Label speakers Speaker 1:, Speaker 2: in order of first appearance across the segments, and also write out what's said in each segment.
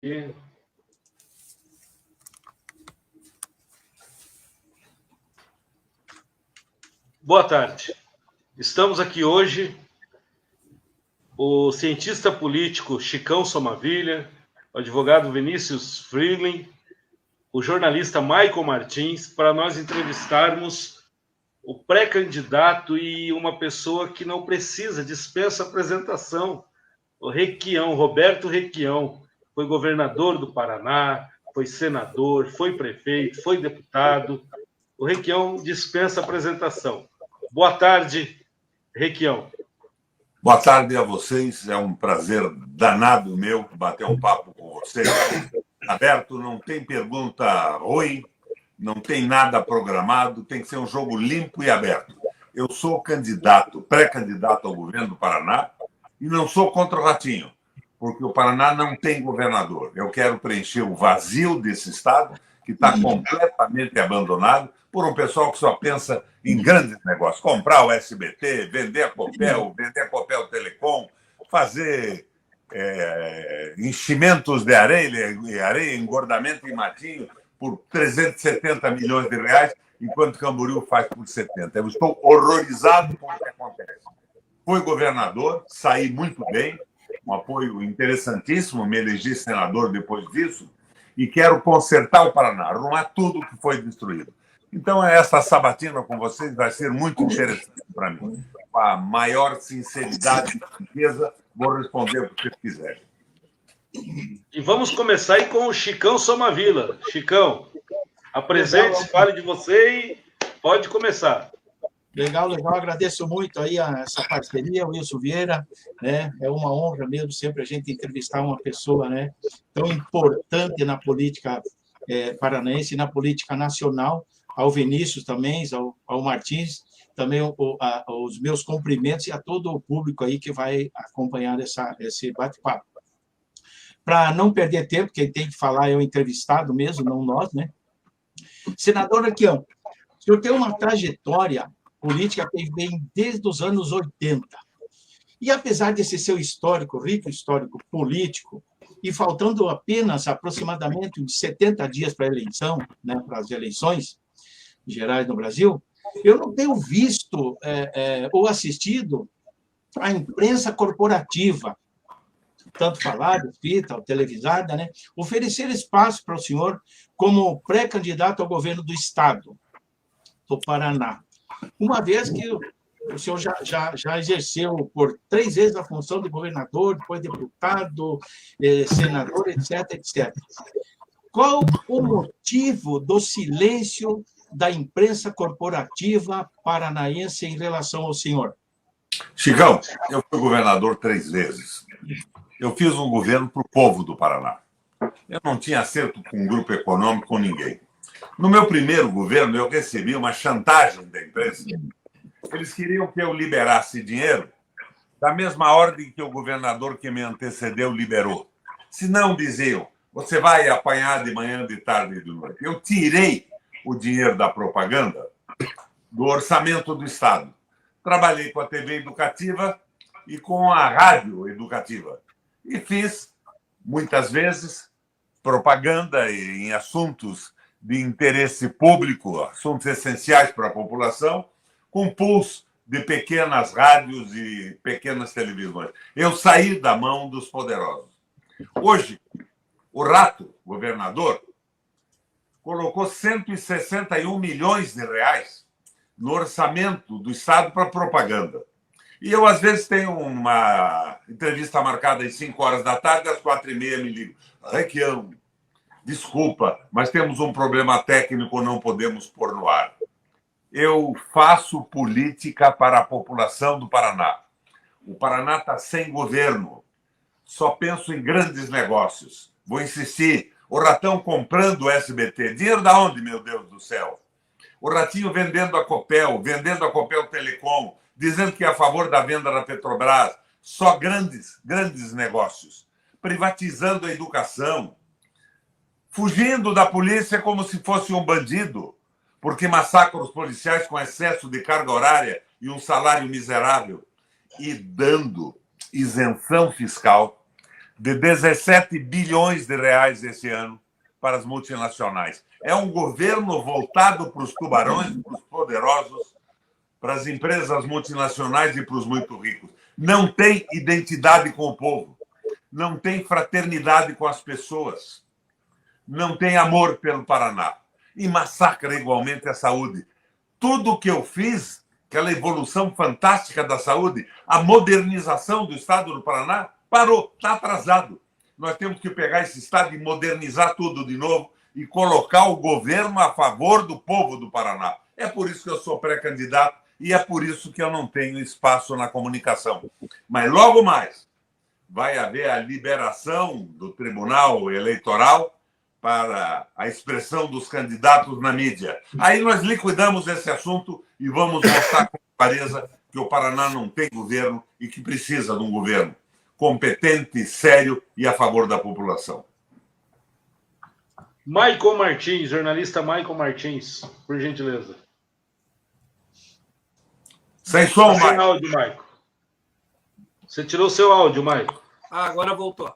Speaker 1: E... Boa tarde. Estamos aqui hoje, o cientista político Chicão Somavilha, o advogado Vinícius Freeling, o jornalista Michael Martins, para nós entrevistarmos o pré-candidato e uma pessoa que não precisa, dispensa apresentação, o Requião, Roberto Requião. Foi governador do Paraná, foi senador, foi prefeito, foi deputado. O Requião dispensa apresentação. Boa tarde, Requião.
Speaker 2: Boa tarde a vocês. É um prazer danado meu bater um papo com vocês. Aberto, não tem pergunta ruim, não tem nada programado, tem que ser um jogo limpo e aberto. Eu sou candidato, pré-candidato ao governo do Paraná e não sou contra o Ratinho, porque o Paraná não tem governador. Eu quero preencher o vazio desse estado, que está completamente abandonado por um pessoal que só pensa em grandes negócios. Comprar o SBT, vender a Copel Telecom, fazer enchimentos de areia, engordamento em matinho por 370 milhões de reais, enquanto Camboriú faz por 70. Eu estou horrorizado com o que acontece. Fui governador, saí muito bem, um apoio interessantíssimo, me elegi senador depois disso, e quero consertar o Paraná, arrumar tudo que foi destruído. Então, essa sabatina com vocês vai ser muito interessante para mim. Com a maior sinceridade e franqueza, vou responder o que vocês quiserem.
Speaker 1: E vamos começar aí com o Chicão Somavila. Chicão, apresente-se, fale de você e pode começar.
Speaker 3: Legal. Agradeço muito aí essa parceria, Wilson Vieira, né? É uma honra mesmo sempre a gente entrevistar uma pessoa, né, tão importante na política paranaense e na política nacional. Ao Vinícius também, ao Martins, também os meus cumprimentos e a todo o público aí que vai acompanhar esse bate-papo. Para não perder tempo, quem tem que falar é o entrevistado mesmo, não nós, né? Senador Requião, o senhor tem uma trajetória política que vem desde os anos 80. E apesar desse seu histórico, rico histórico político, e faltando apenas aproximadamente uns 70 dias para a eleição, né, para as eleições gerais no Brasil, eu não tenho visto ou assistido à imprensa corporativa, tanto falada, escrita, televisada, né, oferecer espaço para o senhor como pré-candidato ao governo do Estado do Paraná. Uma vez que o senhor já exerceu por 3 vezes a função de governador, depois deputado, senador, etc. Qual o motivo do silêncio da imprensa corporativa paranaense em relação ao senhor?
Speaker 2: Chicão, eu fui governador 3 vezes. Eu fiz um governo para o povo do Paraná. Eu não tinha acerto com um grupo econômico, com ninguém. No meu primeiro governo, eu recebi uma chantagem da imprensa. Eles queriam que eu liberasse dinheiro da mesma ordem que o governador que me antecedeu liberou. Se não, diziam, você vai apanhar de manhã, de tarde e de noite. Eu tirei o dinheiro da propaganda do orçamento do Estado. Trabalhei com a TV educativa e com a rádio educativa. E fiz, muitas vezes, propaganda em assuntos de interesse público, assuntos essenciais para a população, com pulso de pequenas rádios e pequenas televisões. Eu saí da mão dos poderosos. Hoje, o Rato, governador, colocou 161 milhões de reais no orçamento do Estado para propaganda. E eu, às vezes, tenho uma entrevista marcada às 5 horas da tarde, às 4h30 me ligo. Requião, desculpa, mas temos um problema técnico, não podemos pôr no ar. Eu faço política para a população do Paraná. O Paraná está sem governo. Só penso em grandes negócios. Vou insistir. O Ratão comprando o SBT. Dinheiro da onde, meu Deus do céu? O Ratinho vendendo a Copel Telecom, dizendo que é a favor da venda da Petrobras. Só grandes negócios. Privatizando a educação. Fugindo da polícia como se fosse um bandido, porque massacra os policiais com excesso de carga horária e um salário miserável. E dando isenção fiscal de 17 bilhões de reais esse ano para as multinacionais. É um governo voltado para os tubarões, para os poderosos, para as empresas multinacionais e para os muito ricos. Não tem identidade com o povo, não tem fraternidade com as pessoas, não tem amor pelo Paraná e massacra igualmente a saúde. Tudo que eu fiz, aquela evolução fantástica da saúde, a modernização do estado do Paraná, parou, está atrasado. Nós temos que pegar esse estado e modernizar tudo de novo e colocar o governo a favor do povo do Paraná. É por isso que eu sou pré-candidato e é por isso que eu não tenho espaço na comunicação. Mas logo mais vai haver a liberação do Tribunal Eleitoral para a expressão dos candidatos na mídia. Aí nós liquidamos esse assunto e vamos mostrar com clareza que o Paraná não tem governo e que precisa de um governo competente, sério e a favor da população.
Speaker 1: Maicon Martins, jornalista Maicon Martins, por gentileza.
Speaker 2: Sem som,
Speaker 1: Sem
Speaker 2: Maicon.
Speaker 1: áudio, Maicon. Você tirou seu áudio, Maicon.
Speaker 4: Agora voltou.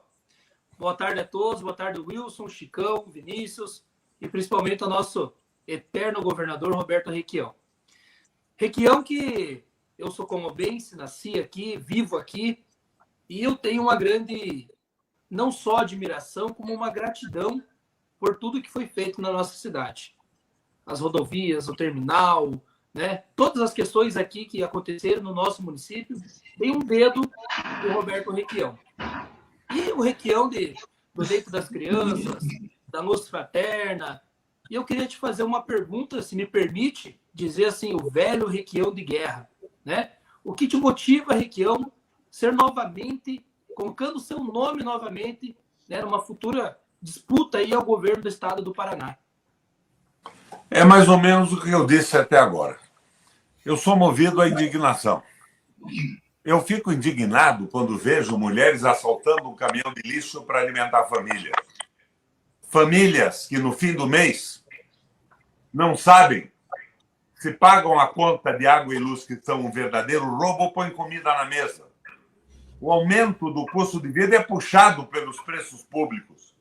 Speaker 4: Boa tarde a todos, boa tarde Wilson, Chicão, Vinícius e principalmente ao nosso eterno governador Roberto Requião. Requião que eu sou comobense, nasci aqui, vivo aqui e eu tenho uma grande, não só admiração, como uma gratidão por tudo que foi feito na nossa cidade. As rodovias, o terminal, né? Todas as questões aqui que aconteceram no nosso município, tem um dedo do Roberto Requião. E o Requião do Leito das Crianças, da Nossa Fraterna. E eu queria te fazer uma pergunta, se me permite, dizer assim, o velho Requião de guerra, né? O que te motiva, Requião, ser novamente, colocando o seu nome novamente, né, numa futura disputa aí ao governo do estado do Paraná?
Speaker 2: É mais ou menos o que eu disse até agora. Eu sou movido à indignação. Eu fico indignado quando vejo mulheres assaltando um caminhão de lixo para alimentar a família. Famílias que, no fim do mês, não sabem se pagam a conta de água e luz, que são um verdadeiro roubo, ou põem comida na mesa. O aumento do custo de vida é puxado pelos preços públicos.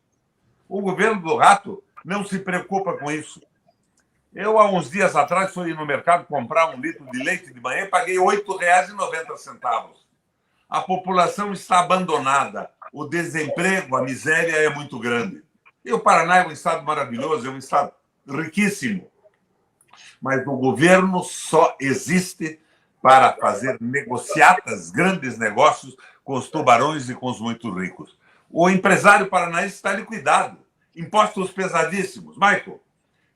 Speaker 2: O governo do Rato não se preocupa com isso. Eu, há uns dias atrás, fui no mercado comprar 1 litro de leite de manhã e paguei R$ 8,90. A população está abandonada. O desemprego, a miséria é muito grande. E o Paraná é um estado maravilhoso, é um estado riquíssimo. Mas o governo só existe para fazer negociatas, grandes negócios com os tubarões e com os muito ricos. O empresário paranaense está liquidado. Impostos pesadíssimos. Michael,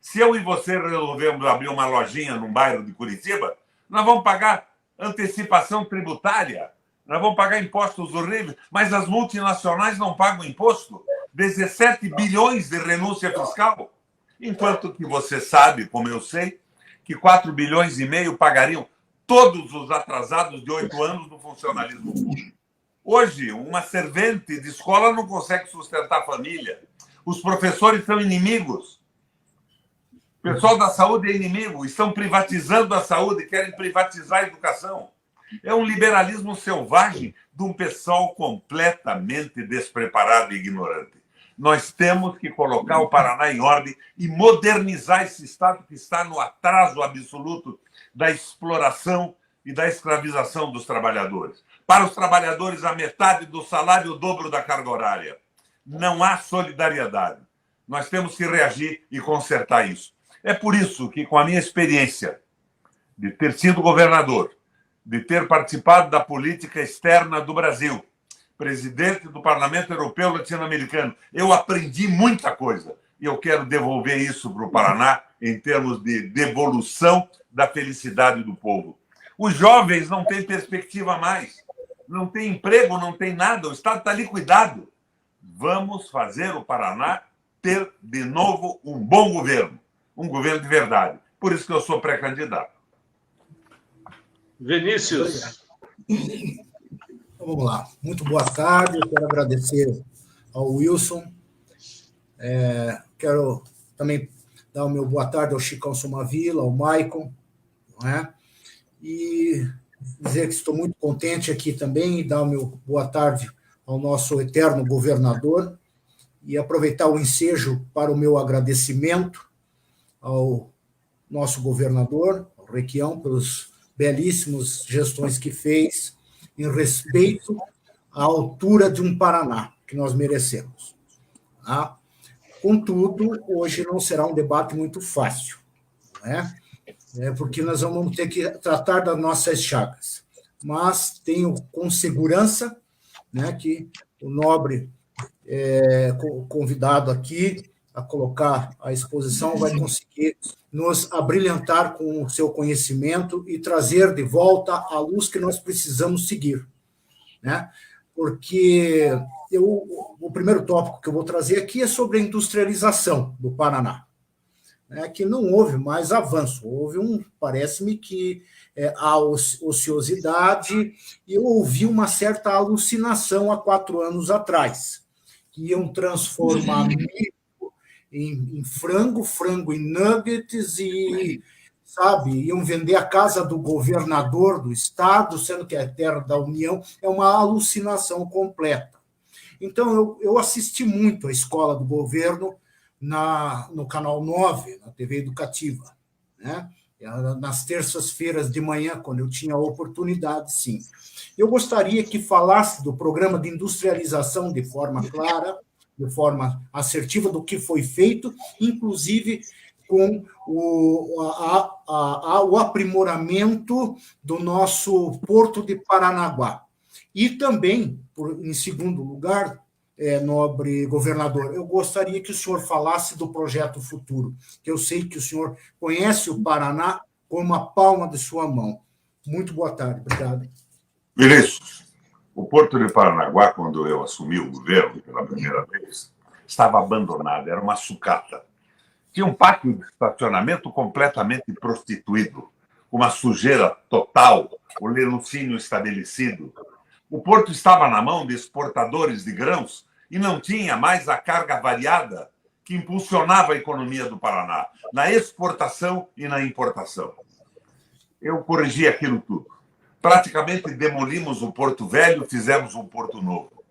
Speaker 2: se eu e você resolvemos abrir uma lojinha num bairro de Curitiba, nós vamos pagar antecipação tributária, nós vamos pagar impostos horríveis, mas as multinacionais não pagam imposto. 17 bilhões de renúncia fiscal. Enquanto que você sabe, como eu sei, que 4,5 bilhões pagariam todos os atrasados de 8 anos do funcionalismo público. Hoje, uma servente de escola não consegue sustentar a família. Os professores são inimigos. O pessoal da saúde é inimigo. Estão privatizando a saúde, querem privatizar a educação. É um liberalismo selvagem de um pessoal completamente despreparado e ignorante. Nós temos que colocar o Paraná em ordem e modernizar esse estado que está no atraso absoluto da exploração e da escravização dos trabalhadores. Para os trabalhadores, a metade do salário, o dobro da carga horária. Não há solidariedade. Nós temos que reagir e consertar isso. É por isso que, com a minha experiência de ter sido governador, de ter participado da política externa do Brasil, presidente do Parlamento Europeu Latino-Americano, eu aprendi muita coisa. E eu quero devolver isso para o Paraná em termos de devolução da felicidade do povo. Os jovens não têm perspectiva mais. Não tem emprego, não tem nada. O Estado está liquidado. Vamos fazer o Paraná ter, de novo, um bom governo. Um governo de verdade. Por isso que eu sou pré-candidato.
Speaker 1: Vinícius.
Speaker 5: Vamos lá. Muito boa tarde. Eu quero agradecer ao Wilson. Quero também dar o meu boa tarde ao Chicão Somavila, ao Maicon, não é? E dizer que estou muito contente aqui também, e dar o meu boa tarde ao nosso eterno governador e aproveitar o ensejo para o meu agradecimento ao nosso governador, ao Requião, pelos belíssimos gestões que fez em respeito à altura de um Paraná que nós merecemos. Tá? Contudo, hoje não será um debate muito fácil, né? Porque nós vamos ter que tratar das nossas chagas. Mas tenho com segurança, né, que o nobre convidado aqui a colocar a exposição vai conseguir nos abrilhantar com o seu conhecimento e trazer de volta a luz que nós precisamos seguir, né? Porque o primeiro tópico que eu vou trazer aqui é sobre a industrialização do Paraná, né, que não houve mais avanço, parece-me que há ociosidade, e eu ouvi uma certa alucinação há 4 anos atrás, que iam transformar milho em frango, frango em nuggets e, sabe, iam vender a casa do governador do estado, sendo que é terra da União, é uma alucinação completa. Então, eu assisti muito a Escola do Governo no Canal 9, na TV Educativa, né? Nas terças-feiras de manhã, quando eu tinha a oportunidade, sim. Eu gostaria que falasse do programa de industrialização de forma clara, de forma assertiva, do que foi feito, inclusive com o aprimoramento do nosso Porto de Paranaguá. E também, em segundo lugar, nobre governador, eu gostaria que o senhor falasse do projeto futuro, que eu sei que o senhor conhece o Paraná como a palma de sua mão. Muito boa tarde, obrigado.
Speaker 2: Vinícius, o Porto de Paranaguá, quando eu assumi o governo pela primeira vez, estava abandonado, era uma sucata. Tinha um pátio de estacionamento completamente prostituído, uma sujeira total, o laticínio estabelecido. O porto estava na mão de exportadores de grãos e não tinha mais a carga variada que impulsionava a economia do Paraná, na exportação e na importação. Eu corrigi aquilo tudo. Praticamente demolimos o Porto Velho, fizemos um Porto Novo.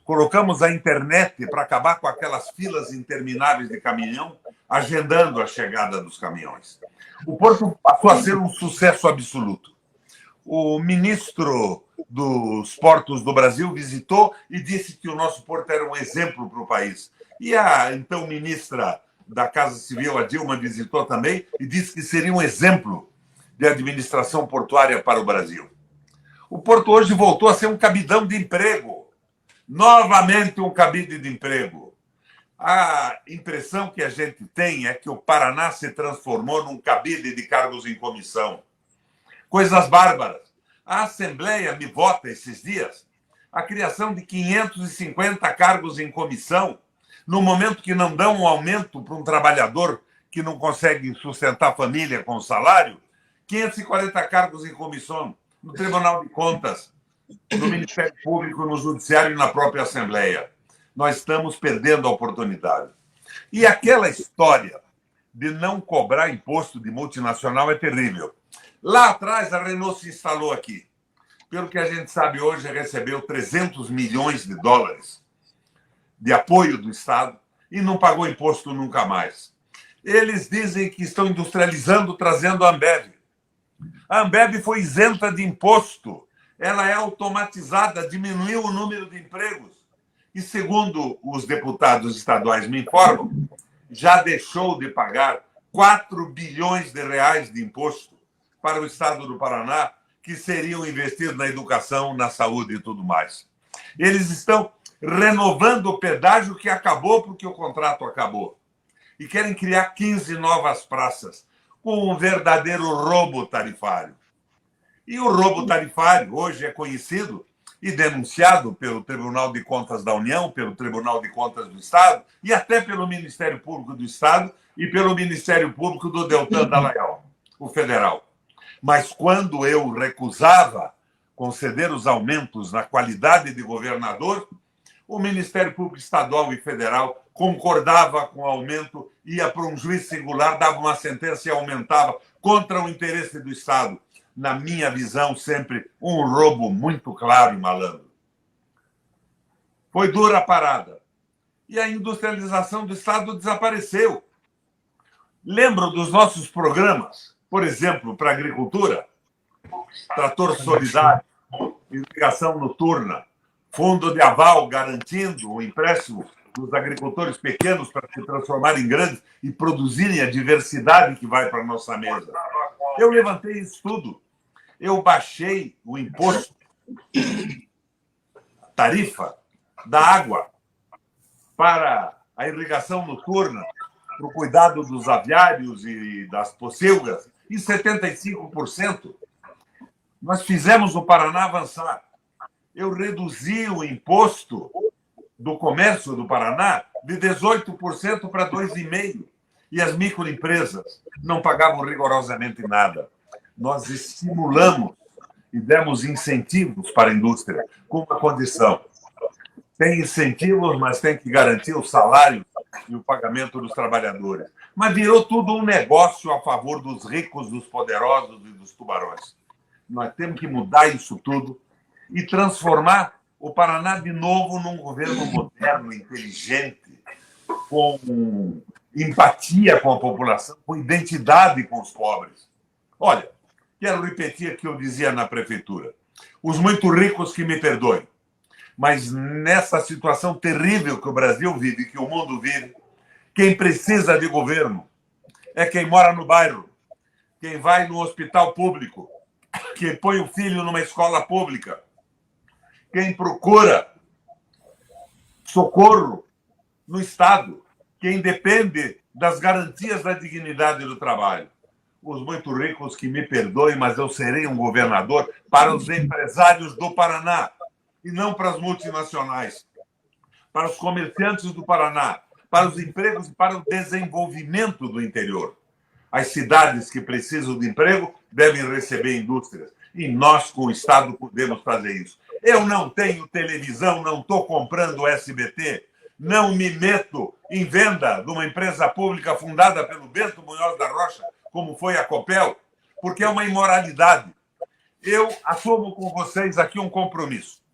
Speaker 2: Colocamos a internet para acabar com aquelas filas intermináveis de caminhão, agendando a chegada dos caminhões. O Porto passou a ser um sucesso absoluto. O ministro dos Portos do Brasil visitou e disse que o nosso porto era um exemplo para o país. E a então ministra da Casa Civil, a Dilma, visitou também e disse que seria um exemplo de administração portuária para o Brasil. O porto hoje voltou a ser um cabidão de emprego. Novamente um cabide de emprego. A impressão que a gente tem é que o Paraná se transformou num cabide de cargos em comissão. Coisas bárbaras. A Assembleia me vota esses dias a criação de 550 cargos em comissão, no momento que não dão um aumento para um trabalhador que não consegue sustentar a família com o salário, 540 cargos em comissão no Tribunal de Contas, no Ministério Público, no Judiciário e na própria Assembleia. Nós estamos perdendo a oportunidade. E aquela história de não cobrar imposto de multinacional é terrível. Lá atrás, a Renault se instalou aqui. Pelo que a gente sabe hoje, recebeu 300 milhões de dólares de apoio do Estado e não pagou imposto nunca mais. Eles dizem que estão industrializando, trazendo a Ambev. A Ambev foi isenta de imposto. Ela é automatizada, diminuiu o número de empregos. E, segundo os deputados estaduais me informam, já deixou de pagar 4 bilhões de reais de imposto para o estado do Paraná, que seriam investidos na educação, na saúde e tudo mais. Eles estão renovando o pedágio que acabou porque o contrato acabou. E querem criar 15 novas praças, com um verdadeiro roubo tarifário. E o roubo tarifário hoje é conhecido e denunciado pelo Tribunal de Contas da União, pelo Tribunal de Contas do Estado e até pelo Ministério Público do Estado e pelo Ministério Público do Deltan Dallagnol, o federal. Mas quando eu recusava conceder os aumentos na qualidade de governador, o Ministério Público Estadual e Federal concordava com o aumento, ia para um juiz singular, dava uma sentença e aumentava contra o interesse do Estado. Na minha visão, sempre um roubo muito claro e malandro. Foi dura a parada. E a industrialização do Estado desapareceu. Lembro dos nossos programas, por exemplo, para a agricultura, trator solidário, irrigação noturna, fundo de aval garantindo o empréstimo dos agricultores pequenos para se transformarem em grandes e produzirem a diversidade que vai para a nossa mesa. Eu levantei isso tudo. Eu baixei o imposto, a tarifa da água para a irrigação noturna, para o cuidado dos aviários e das pocilgas, em 75%. Nós fizemos o Paraná avançar. Eu reduzi o imposto do comércio do Paraná de 18% para 2,5%. E as microempresas não pagavam rigorosamente nada. Nós estimulamos e demos incentivos para a indústria, com uma condição. Tem incentivos, mas tem que garantir o salário e o pagamento dos trabalhadores. Mas virou tudo um negócio a favor dos ricos, dos poderosos e dos tubarões. Nós temos que mudar isso tudo e transformar o Paraná de novo num governo moderno, inteligente, com empatia com a população, com identidade com os pobres. Olha, quero repetir o que eu dizia na prefeitura. Os muito ricos que me perdoem, mas nessa situação terrível que o Brasil vive, que o mundo vive, quem precisa de governo é quem mora no bairro, quem vai no hospital público, quem põe o filho numa escola pública, quem procura socorro no Estado, quem depende das garantias da dignidade do trabalho. Os muito ricos que me perdoem, mas eu serei um governador para os empresários do Paraná e não para as multinacionais, para os comerciantes do Paraná, para os empregos e para o desenvolvimento do interior. As cidades que precisam de emprego devem receber indústrias. E nós, com o Estado, podemos fazer isso. Eu não tenho televisão, não estou comprando o SBT, não me meto em venda de uma empresa pública fundada pelo Bento Munhoz da Rocha, como foi a Copel, porque é uma imoralidade. Eu assumo com vocês aqui um compromisso.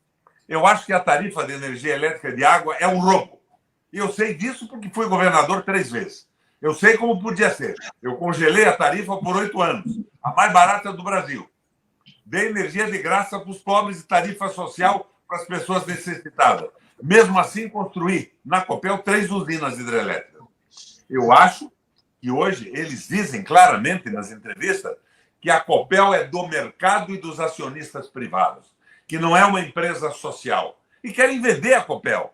Speaker 2: Eu acho que a tarifa de energia elétrica e de água é um roubo. E eu sei disso porque fui governador 3 vezes. Eu sei como podia ser. Eu congelei a tarifa por 8 anos, a mais barata do Brasil. Dei energia de graça para os pobres e tarifa social para as pessoas necessitadas. Mesmo assim, construí na Copel 3 usinas hidrelétricas. Eu acho que hoje eles dizem claramente nas entrevistas que a Copel é do mercado e dos acionistas privados, que não é uma empresa social. E querem vender a Copel.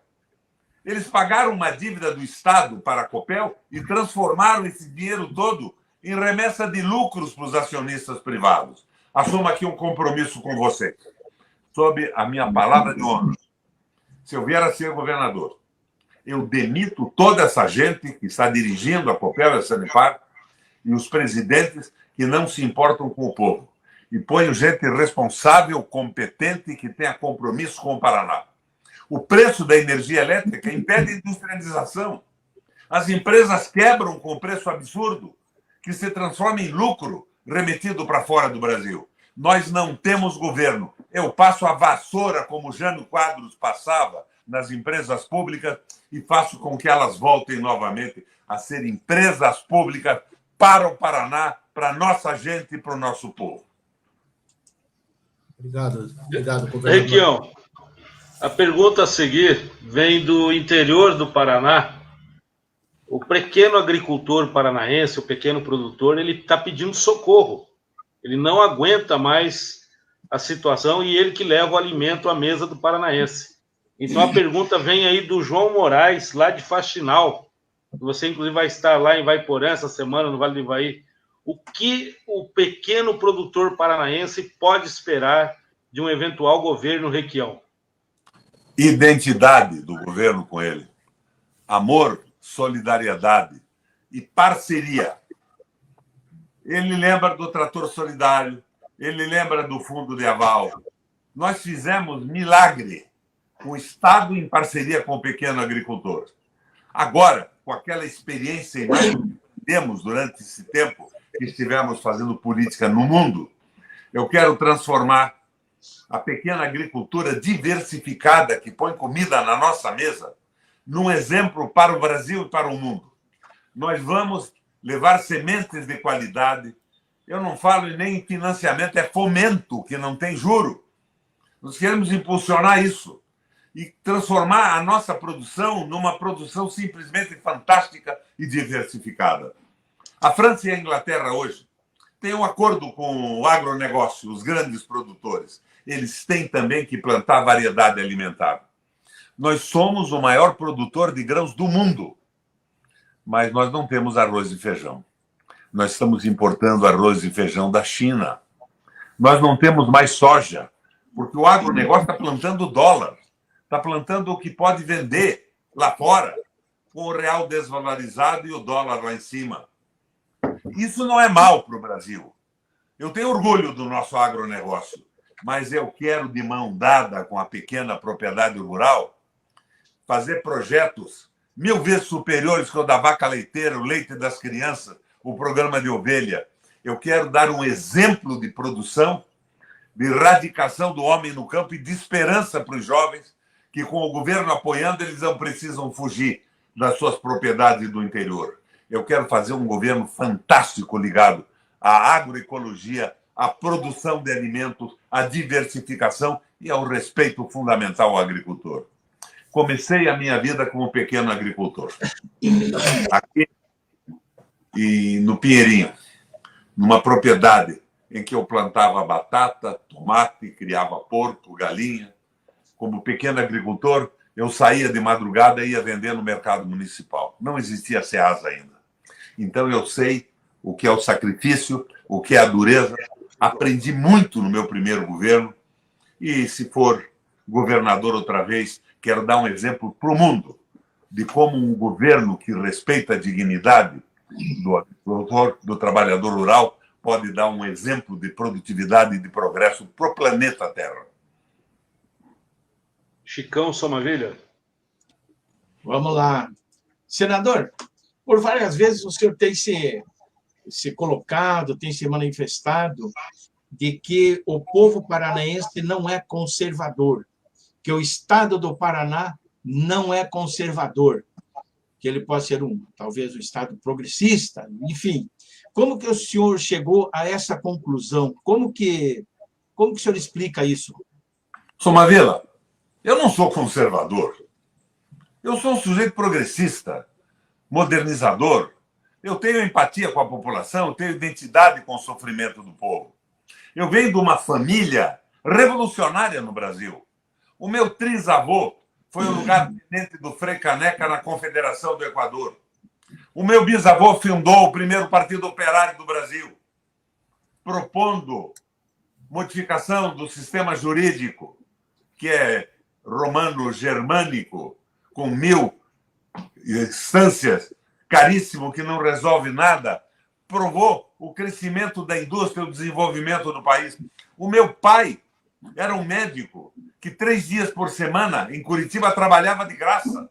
Speaker 2: Eles pagaram uma dívida do Estado para a Copel e transformaram esse dinheiro todo em remessa de lucros para os acionistas privados. Assumo aqui um compromisso com vocês, sob a minha palavra de honra. Se eu vier a ser governador, eu demito toda essa gente que está dirigindo a Copel e a Sanepar e os presidentes que não se importam com o povo. E ponho gente responsável, competente e que tenha compromisso com o Paraná. O preço da energia elétrica impede a industrialização. As empresas quebram com preço absurdo, que se transforma em lucro remetido para fora do Brasil. Nós não temos governo. Eu passo a vassoura, como Jânio Quadros passava nas empresas públicas, e faço com que elas voltem novamente a ser empresas públicas para o Paraná, para a nossa gente e para o nosso povo.
Speaker 5: Obrigado, governador.
Speaker 1: Requião, a pergunta a seguir vem do interior do Paraná. O pequeno agricultor paranaense, o pequeno produtor, ele está pedindo socorro. Ele não aguenta mais a situação e ele que leva o alimento à mesa do paranaense. Então a pergunta vem aí do João Moraes, lá de Faxinal. Você, inclusive, vai estar lá em Vaiporã essa semana, no Vale do Ivaí. O que o pequeno produtor paranaense pode esperar de um eventual governo Requião?
Speaker 2: Identidade do governo com ele. Amor, solidariedade e parceria. Ele lembra do trator solidário, ele lembra do fundo de aval. Nós fizemos milagre com o Estado em parceria com o pequeno agricultor. Agora, com aquela experiência que temos durante esse tempo que estivemos fazendo política no mundo, eu quero transformar a pequena agricultura diversificada que põe comida na nossa mesa, num exemplo para o Brasil e para o mundo. Nós vamos levar sementes de qualidade. Eu não falo nem em financiamento, é fomento, que não tem juro. Nós queremos impulsionar isso e transformar a nossa produção numa produção simplesmente fantástica e diversificada. A França e a Inglaterra hoje têm um acordo com o agronegócio, os grandes produtores. Eles têm também que plantar variedade alimentar. Nós somos o maior produtor de grãos do mundo, mas nós não temos arroz e feijão. Nós estamos importando arroz e feijão da China. Nós não temos mais soja, porque o agronegócio está plantando dólar, está plantando o que pode vender lá fora, com o real desvalorizado e o dólar lá em cima. Isso não é mal para o Brasil. Eu tenho orgulho do nosso agronegócio, mas eu quero, de mão dada com a pequena propriedade rural, fazer projetos 1000 vezes superiores que o da vaca leiteira, o leite das crianças, o programa de ovelha. Eu quero dar um exemplo de produção, de erradicação do homem no campo e de esperança para os jovens que, com o governo apoiando, eles não precisam fugir das suas propriedades do interior. Eu quero fazer um governo fantástico ligado à agroecologia, à produção de alimentos, à diversificação e ao respeito fundamental ao agricultor. Comecei a minha vida como pequeno agricultor. Aqui e no Pinheirinho, numa propriedade em que eu plantava batata, tomate, criava porco, galinha. Como pequeno agricultor, eu saía de madrugada e ia vender no mercado municipal. Não existia Ceasa ainda. Então eu sei o que é o sacrifício, o que é a dureza. Aprendi muito no meu primeiro governo e, se for governador outra vez, quero dar um exemplo para o mundo de como um governo que respeita a dignidade do agricultor, do trabalhador rural, pode dar um exemplo de produtividade e de progresso para o planeta Terra.
Speaker 1: Chicão Somavilha.
Speaker 3: Vamos lá. Senador, por várias vezes o senhor tem se colocado, tem se manifestado de que o povo paranaense não é conservador, que o Estado do Paraná não é conservador, que ele pode ser talvez um Estado progressista, enfim. Como que o senhor chegou a essa conclusão? Como que o senhor explica isso?
Speaker 2: Somavila, eu não sou conservador. Eu sou um sujeito progressista, modernizador. Eu tenho empatia com a população, eu tenho identidade com o sofrimento do povo. Eu venho de uma família revolucionária no Brasil. O meu trisavô foi o lugar-tenente do Frei Caneca na Confederação do Equador. O meu bisavô fundou o primeiro partido operário do Brasil, propondo modificação do sistema jurídico, que é romano-germânico, com 1000 instâncias, caríssimo, que não resolve nada, provou o crescimento da indústria, o desenvolvimento do país. O meu pai era um médico que 3 dias por semana, em Curitiba, trabalhava de graça.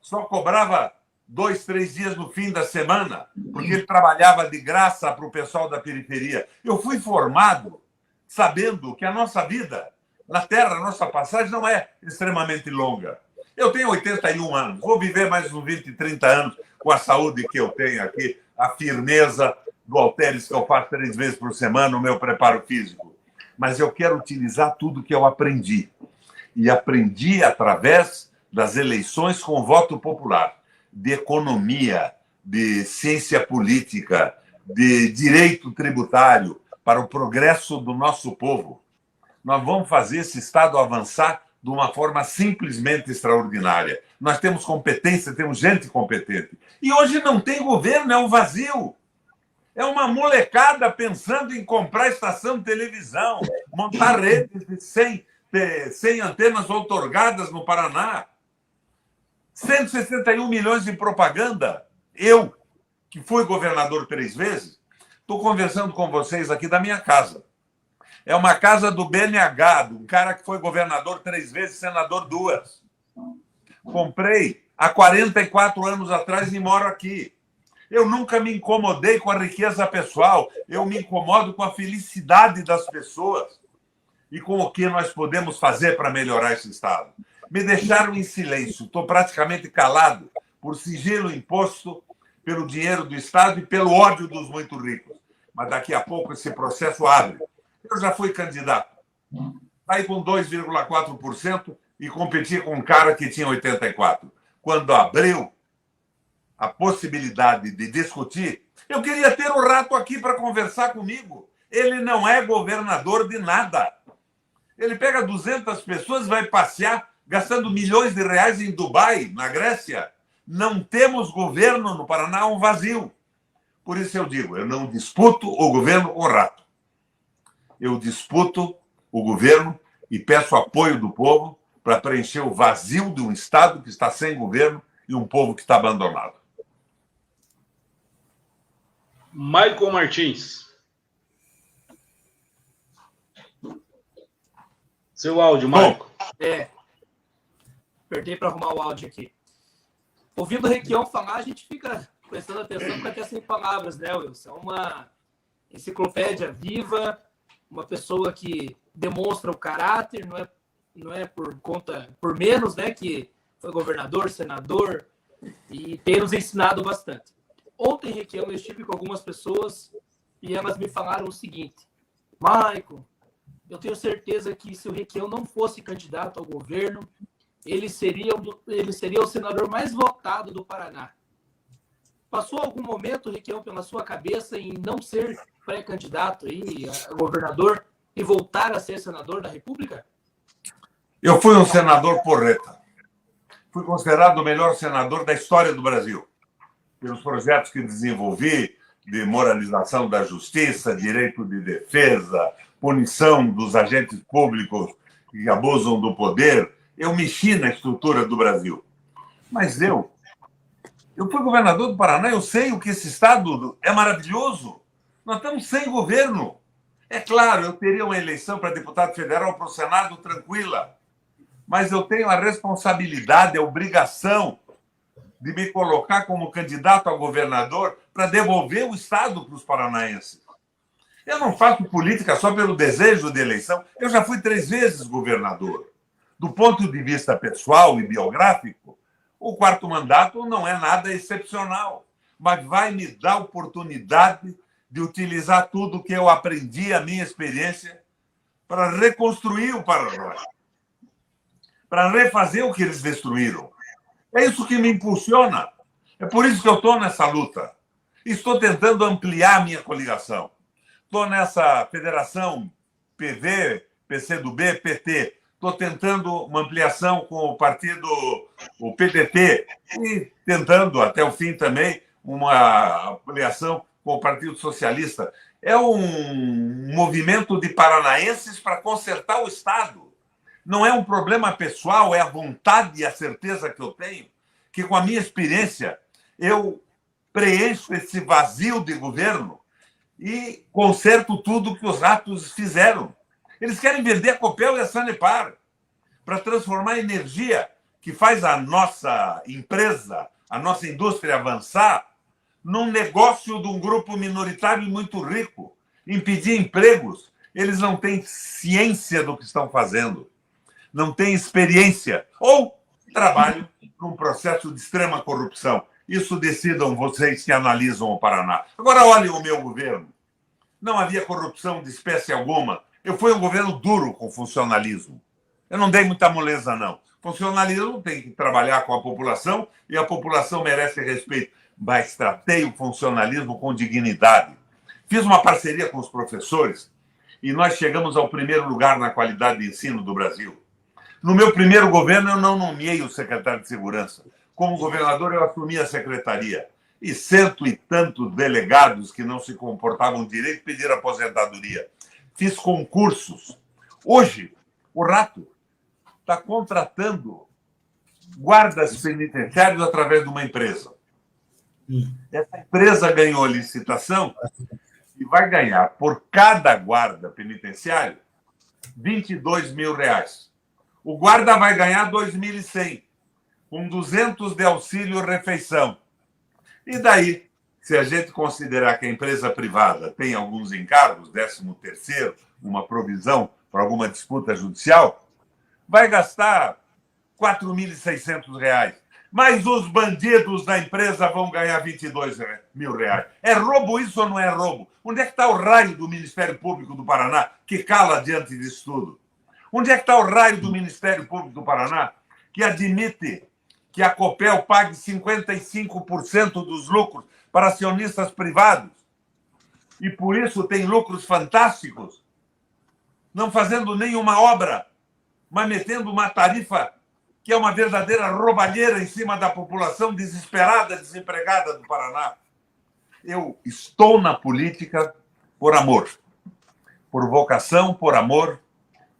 Speaker 2: Só cobrava 2, 3 dias no fim da semana, porque ele trabalhava de graça para o pessoal da periferia. Eu fui formado sabendo que a nossa vida na Terra, a nossa passagem, não é extremamente longa. Eu tenho 81 anos, vou viver mais uns 20, 30 anos com a saúde que eu tenho aqui, a firmeza do halteres que eu faço 3 vezes por semana, o meu preparo físico. Mas eu quero utilizar tudo que eu aprendi. E aprendi através das eleições com voto popular, de economia, de ciência política, de direito tributário, para o progresso do nosso povo. Nós vamos fazer esse Estado avançar de uma forma simplesmente extraordinária. Nós temos competência, temos gente competente. E hoje não tem governo, é um vazio. É uma molecada pensando em comprar estação de televisão, montar redes de 100 antenas outorgadas no Paraná. 161 milhões de propaganda. Eu, que fui governador 3 vezes, estou conversando com vocês aqui da minha casa. É uma casa do BNH, um cara que foi governador 3 vezes, senador 2. Comprei há 44 anos atrás e moro aqui. Eu nunca me incomodei com a riqueza pessoal, eu me incomodo com a felicidade das pessoas. e com o que nós podemos fazer para melhorar esse Estado. Me deixaram em silêncio, estou praticamente calado por sigilo imposto pelo dinheiro do Estado e pelo ódio dos muito ricos. Mas daqui a pouco esse processo abre. Eu já fui candidato. Saí com 2,4% e competi com um cara que tinha 84%. Quando abriu a possibilidade de discutir, eu queria ter o Rato aqui para conversar comigo. Ele não é governador de nada. Ele pega 200 pessoas e vai passear gastando milhões de reais em Dubai, na Grécia. Não temos governo no Paraná, é um vazio. Por isso eu digo, eu não disputo o governo com o Rato. Eu disputo o governo e peço apoio do povo para preencher o vazio de um Estado que está sem governo e um povo que está abandonado.
Speaker 1: Michael Martins. Seu áudio, Michael.
Speaker 4: Apertei para arrumar o áudio aqui. Ouvindo o Requião falar, a gente fica prestando atenção, fica até sem palavras, né, Wilson? É uma enciclopédia viva, uma pessoa que demonstra o caráter, não é por menos, né, que foi governador, senador, e tem nos ensinado bastante. Ontem, Requião, eu estive com algumas pessoas e elas me falaram o seguinte: Michael, eu tenho certeza que se o Requião não fosse candidato ao governo, ele seria o senador mais votado do Paraná. Passou algum momento, Requião, pela sua cabeça em não ser pré-candidato a governador e voltar a ser senador da República?
Speaker 2: Eu fui um senador porreta. Fui considerado o melhor senador da história do Brasil, pelos projetos que desenvolvi de moralização da justiça, direito de defesa, punição dos agentes públicos que abusam do poder. Eu mexi na estrutura do Brasil. Mas eu fui governador do Paraná, eu sei o que esse Estado é maravilhoso. Nós estamos sem governo. É claro, eu teria uma eleição para deputado federal para o Senado tranquila, mas eu tenho a responsabilidade, a obrigação de me colocar como candidato a governador para devolver o Estado para os paranaenses. Eu não faço política só pelo desejo de eleição. Eu já fui 3 vezes governador. Do ponto de vista pessoal e biográfico, o 4º mandato não é nada excepcional, mas vai me dar oportunidade de utilizar tudo que eu aprendi, a minha experiência, para reconstruir o Paraná, para refazer o que eles destruíram. É isso que me impulsiona. É por isso que eu estou nessa luta. Estou tentando ampliar a minha coligação. Estou nessa federação PV, PCdoB, PT. Estou tentando uma ampliação com o partido, o PDT, e tentando, até o fim também, uma ampliação com o Partido Socialista. É um movimento de paranaenses para consertar o Estado. Não é um problema pessoal, é a vontade e a certeza que eu tenho que, com a minha experiência, eu preencho esse vazio de governo e conserto tudo que os ratos fizeram. Eles querem vender a Copel e a Sanepar para transformar a energia que faz a nossa empresa, a nossa indústria avançar, num negócio de um grupo minoritário e muito rico, impedir empregos. Eles não têm ciência do que estão fazendo, não têm experiência ou trabalham num processo de extrema corrupção. Isso decidam vocês que analisam o Paraná. Agora, olhem o meu governo. Não havia corrupção de espécie alguma. Eu fui um governo duro com funcionalismo. Eu não dei muita moleza, não. Funcionalismo tem que trabalhar com a população e a população merece respeito. Mas tratei o funcionalismo com dignidade. Fiz uma parceria com os professores e nós chegamos ao 1º lugar na qualidade de ensino do Brasil. No meu primeiro governo, eu não nomeei o secretário de Segurança. Como governador, eu assumi a secretaria. E 100 e tantos delegados que não se comportavam direito pediram aposentadoria. Fiz concursos. Hoje, o Rato está contratando guardas penitenciários através de uma empresa. Essa empresa ganhou a licitação e vai ganhar, por cada guarda penitenciário, R$22 mil. O guarda vai ganhar 2.100, com 200 de auxílio-refeição. E daí, se a gente considerar que a empresa privada tem alguns encargos, 13º, uma provisão por alguma disputa judicial, vai gastar R$ 4.600. Mas os bandidos da empresa vão ganhar R$ 22.000. É roubo isso ou não é roubo? Onde é que está o raio do Ministério Público do Paraná que cala diante disso tudo? Onde é que está o raio do Ministério Público do Paraná que admite que a Copel pague 55% dos lucros para acionistas privados e, por isso, tem lucros fantásticos, não fazendo nenhuma obra, mas metendo uma tarifa que é uma verdadeira roubalheira em cima da população desesperada, desempregada do Paraná? Eu estou na política por amor, por vocação, por amor,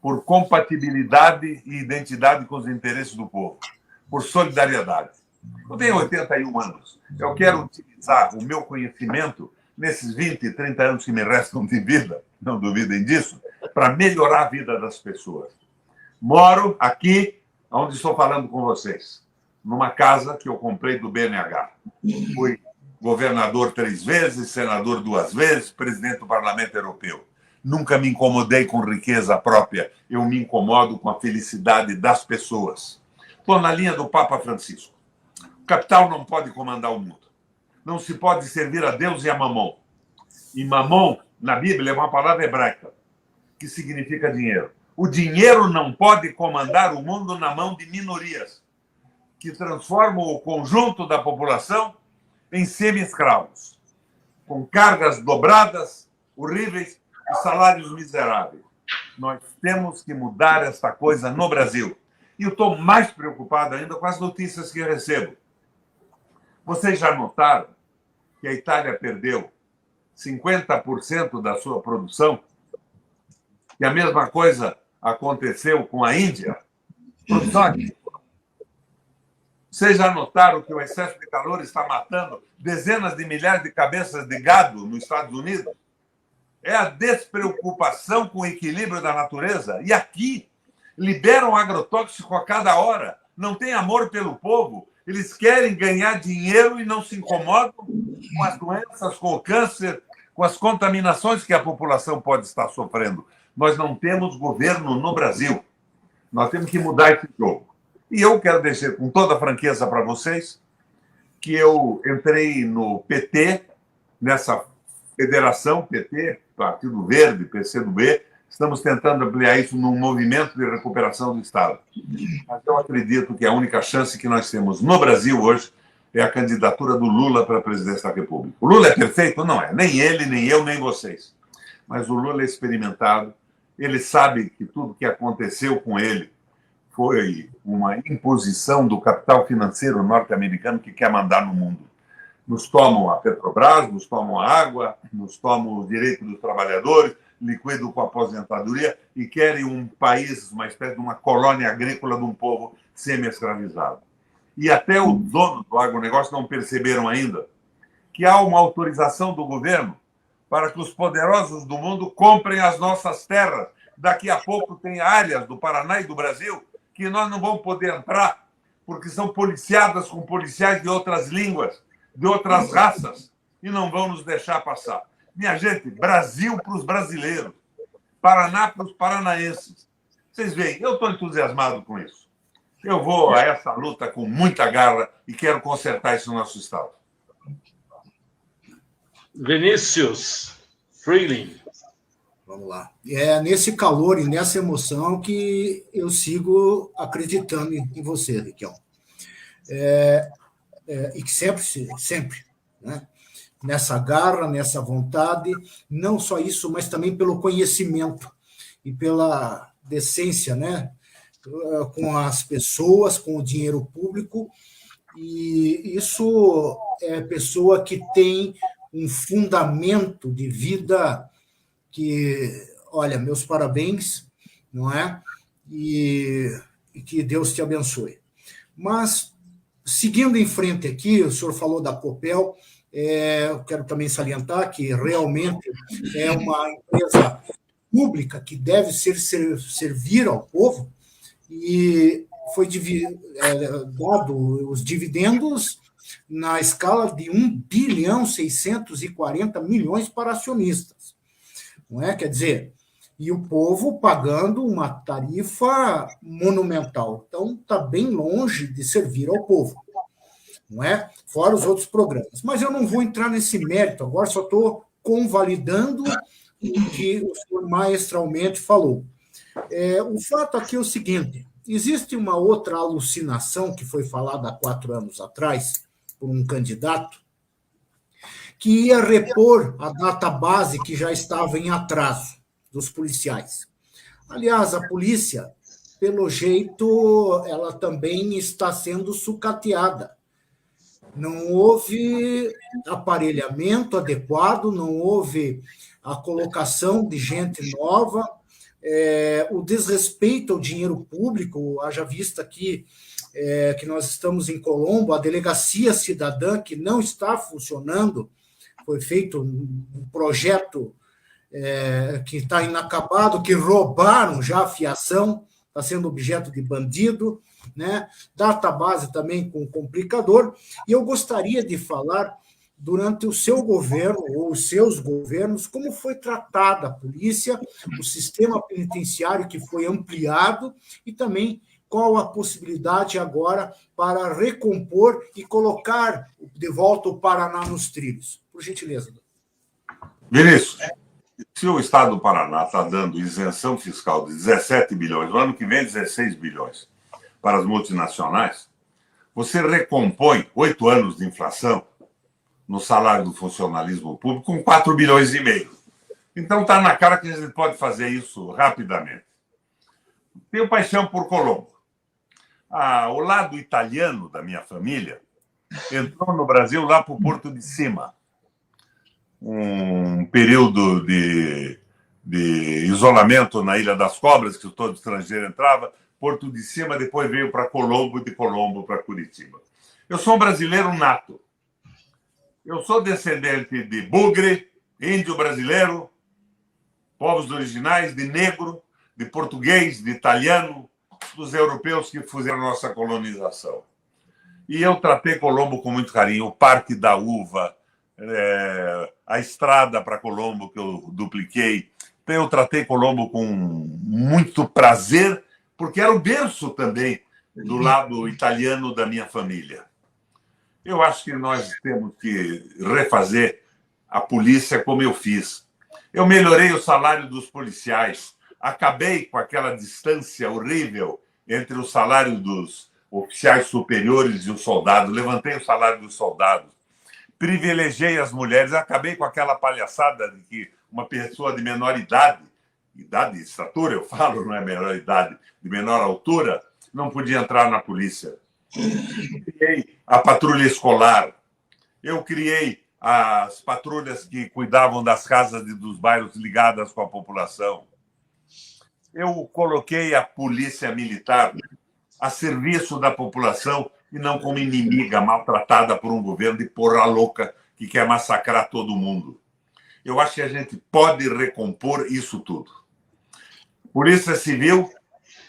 Speaker 2: por compatibilidade e identidade com os interesses do povo, por solidariedade. Eu tenho 81 anos. Eu quero utilizar o meu conhecimento nesses 20, 30 anos que me restam de vida, não duvidem disso, para melhorar a vida das pessoas. Moro aqui, onde estou falando com vocês, numa casa que eu comprei do BNH. Fui governador 3 vezes, senador 2 vezes, presidente do Parlamento Europeu. Nunca me incomodei com riqueza própria, eu me incomodo com a felicidade das pessoas. Estou na linha do Papa Francisco. O capital não pode comandar o mundo. Não se pode servir a Deus e a mamon. E mamon, na Bíblia, é uma palavra hebraica, que significa dinheiro. O dinheiro não pode comandar o mundo na mão de minorias, que transformam o conjunto da população em semi-escravos, com cargas dobradas, horríveis e salários miseráveis. Nós temos que mudar esta coisa no Brasil. E eu estou mais preocupado ainda com as notícias que eu recebo. Vocês já notaram que a Itália perdeu 50% da sua produção? E a mesma coisa aconteceu com a Índia? Produção aqui. Vocês já notaram que o excesso de calor está matando dezenas de milhares de cabeças de gado nos Estados Unidos? É a despreocupação com o equilíbrio da natureza. E aqui liberam agrotóxico a cada hora. Não tem amor pelo povo. Eles querem ganhar dinheiro e não se incomodam com as doenças, com o câncer, com as contaminações que a população pode estar sofrendo. Nós não temos governo no Brasil. Nós temos que mudar esse jogo. E eu quero dizer com toda franqueza para vocês que eu entrei no PT, nessa federação PT, Partido Verde, PCdoB. Estamos tentando ampliar isso num movimento de recuperação do Estado. Mas eu acredito que a única chance que nós temos no Brasil hoje é a candidatura do Lula para a presidência da República. O Lula é perfeito? Não é. Nem ele, nem eu, nem vocês. Mas o Lula é experimentado. Ele sabe que tudo que aconteceu com ele foi uma imposição do capital financeiro norte-americano que quer mandar no mundo. Nos tomam a Petrobras, nos tomam a água, nos tomam o direito dos trabalhadores, liquidam com a aposentadoria e querem um país, uma espécie de uma colônia agrícola de um povo semi-escravizado. E até o dono do agronegócio não perceberam ainda que há uma autorização do governo para que os poderosos do mundo comprem as nossas terras. Daqui a pouco tem áreas do Paraná e do Brasil que nós não vamos poder entrar porque são policiadas com policiais de outras línguas, de outras raças, e não vão nos deixar passar. Minha gente, Brasil para os brasileiros, Paraná para os paranaenses. Vocês veem, eu estou entusiasmado com isso. Eu vou a essa luta com muita garra e quero consertar isso no nosso Estado.
Speaker 1: Vinícius Freeling.
Speaker 5: Vamos lá. É nesse calor e nessa emoção que eu sigo acreditando em você, Riquelme. E que sempre, né? Nessa garra, nessa vontade, não só isso, mas também pelo conhecimento e pela decência, né? Com as pessoas, com o dinheiro público, e isso é pessoa que tem um fundamento de vida que, olha, meus parabéns, não é? E que Deus te abençoe. Mas, seguindo em frente aqui, o senhor falou da Copel, eu quero também salientar que realmente é uma empresa pública que deve servir ao povo, e foi dado os dividendos na escala de 1,640 bilhão para acionistas. Não é? Quer dizer, e o povo pagando uma tarifa monumental. Então, está bem longe de servir ao povo, não é? Fora os outros programas. Mas eu não vou entrar nesse mérito agora, só estou convalidando o que o senhor maestralmente falou. O fato aqui é o seguinte: existe uma outra alucinação que foi falada há 4 anos atrás por um candidato que ia repor a database que já estava em atraso dos policiais. Aliás, a polícia, pelo jeito, ela também está sendo sucateada. Não houve aparelhamento adequado, não houve a colocação de gente nova, o desrespeito ao dinheiro público, haja vista aqui que nós estamos em Colombo, a delegacia cidadã que não está funcionando, foi feito um projeto que está inacabado, que roubaram já a fiação, está sendo objeto de bandido, né? Database também com complicador, e eu gostaria de falar, durante o seu governo, ou os seus governos, como foi tratada a polícia, o sistema penitenciário que foi ampliado, e também qual a possibilidade agora para recompor e colocar de volta o Paraná nos trilhos. Por gentileza.
Speaker 2: Vinícius, se o Estado do Paraná está dando isenção fiscal de 17 bilhões, no ano que vem 16 bilhões, para as multinacionais, você recompõe 8 anos de inflação no salário do funcionalismo público com 4 bilhões e meio. Então está na cara que a gente pode fazer isso rapidamente. Tenho paixão por Colombo. O lado italiano da minha família entrou no Brasil lá para o Porto de Cima. Um período de isolamento na Ilha das Cobras, que todo estrangeiro entrava, Porto de Cima, depois veio para Colombo, de Colombo para Curitiba. Eu sou um brasileiro nato. Eu sou descendente de bugre, índio brasileiro, povos originais, de negro, de português, de italiano, dos europeus que fizeram nossa colonização. E eu tratei Colombo com muito carinho. O Parque da Uva, a estrada para Colombo que eu dupliquei. Então, eu tratei Colombo com muito prazer, porque era o berço também do lado italiano da minha família. Eu acho que nós temos que refazer a polícia como eu fiz. Eu melhorei o salário dos policiais, acabei com aquela distância horrível entre o salário dos oficiais superiores e os soldados, levantei o salário dos soldados, privilegiei as mulheres, acabei com aquela palhaçada de que uma pessoa de menor idade de estatura, eu falo, não é menor idade, de menor altura, não podia entrar na polícia. Eu criei a patrulha escolar, eu criei as patrulhas que cuidavam das casas e dos bairros ligadas com a população. Eu coloquei a polícia militar a serviço da população e não como inimiga maltratada por um governo de porra louca que quer massacrar todo mundo. Eu acho que a gente pode recompor isso tudo. Polícia Civil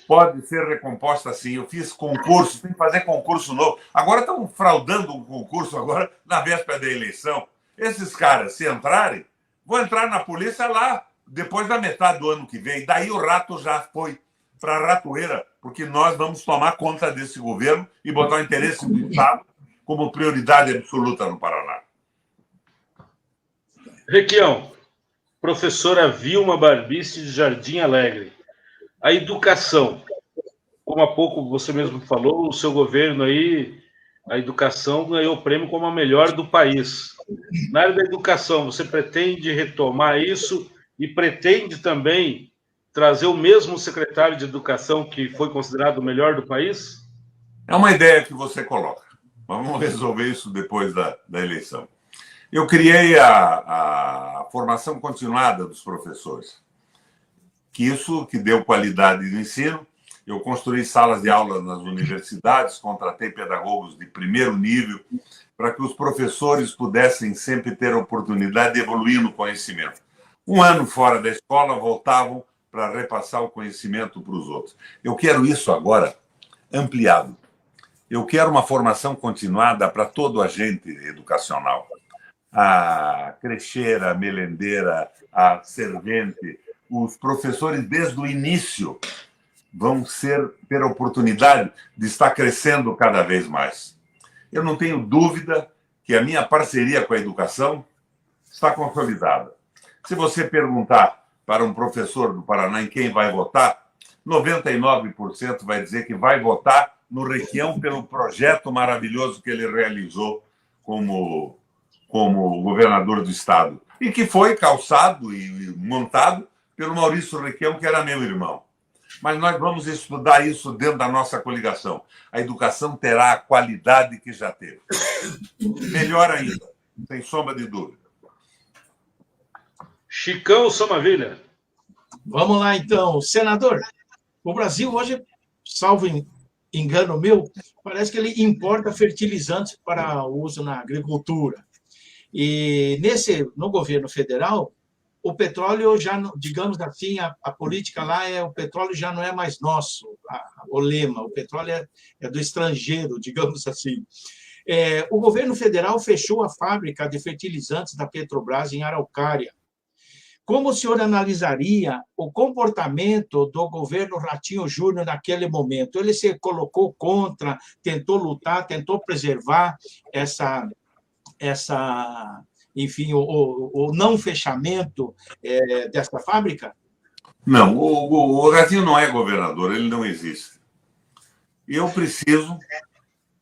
Speaker 2: pode ser recomposta assim. Eu fiz concurso, tem que fazer concurso novo. Agora estão fraudando um concurso agora na véspera da eleição. Esses caras, se entrarem, vão entrar na polícia lá depois da metade do ano que vem. Daí o rato já foi para a ratoeira, porque nós vamos tomar conta desse governo e botar o interesse do Estado como prioridade absoluta no Paraná.
Speaker 1: Requião, professora Vilma Barbice de Jardim Alegre. A educação, como há pouco você mesmo falou, o seu governo aí, a educação ganhou o prêmio como a melhor do país. Na área da educação, você pretende retomar isso e pretende também trazer o mesmo secretário de Educação que foi considerado o melhor do país?
Speaker 2: É uma ideia que você coloca. Vamos resolver isso depois da eleição. Eu criei a formação continuada dos professores. Que deu qualidade no ensino. Eu construí salas de aula nas universidades, contratei pedagogos de primeiro nível para que os professores pudessem sempre ter a oportunidade de evoluir no conhecimento. Um ano fora da escola, voltavam para repassar o conhecimento para os outros. Eu quero isso agora ampliado. Eu quero uma formação continuada para todo agente educacional. A crecheira, a merendeira, a servente, os professores, desde o início, vão ter a oportunidade de estar crescendo cada vez mais. Eu não tenho dúvida que a minha parceria com a educação está consolidada. Se você perguntar para um professor do Paraná em quem vai votar, 99% vai dizer que vai votar no Requião pelo projeto maravilhoso que ele realizou como governador do estado. E que foi calçado e montado pelo Maurício Requião, que era meu irmão. Mas nós vamos estudar isso dentro da nossa coligação. A educação terá a qualidade que já teve. Melhor ainda, sem sombra de dúvida.
Speaker 1: Chicão Somavilha.
Speaker 3: Vamos lá, então. Senador, o Brasil hoje, salvo engano meu, parece que ele importa fertilizantes para uso na agricultura. E no governo federal, o petróleo já, digamos assim, a política lá o petróleo já não é mais nosso, o lema, o petróleo é do estrangeiro, digamos assim. O governo federal fechou a fábrica de fertilizantes da Petrobras em Araucária. Como o senhor analisaria o comportamento do governo Ratinho Júnior naquele momento? Ele se colocou contra, tentou lutar, tentou preservar enfim, o não fechamento dessa fábrica?
Speaker 2: Não, o Ratinho não é governador, ele não existe. E eu preciso